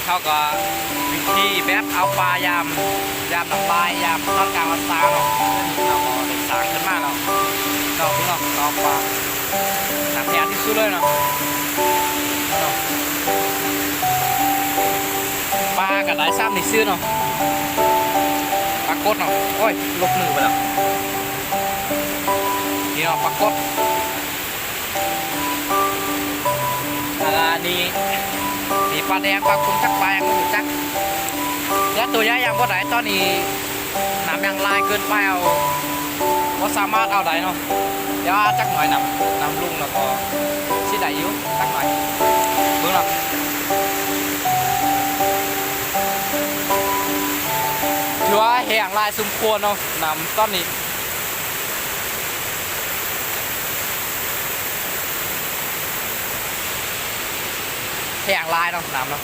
เขาก็วิธีแบบเอาปลายามน้ำลายยามตอนกลางวันตาเนาะเราก็ได้สร้างขึ้นมาแล้วเราเพิ่งเอาปลาหนักแน่ที่สุดเลยเนาะปลากับได้ซ้ำนี่ซื้อเนาะปลากดเนาะโอ้ยลบมือไปแล้วนี่เนาะปลากดนี่ปลาแดงปลาคุ้มจักปลาอย่างนู้จักแล้วตัวใหญ่ยังก็ได้ตอนนี้น้ำยังลายเกินไปเอาก็สามารถเอาได้เนาะเดี๋ยวจักหน่อยน้ำลุ่งแล้วก็สิได้อยู่จักหน่อยเบิ่งเนาะถือว่าแห้งลายสมควรเนาะน้ำตอนนี้แห้งลายเนาะน้ำเนาะ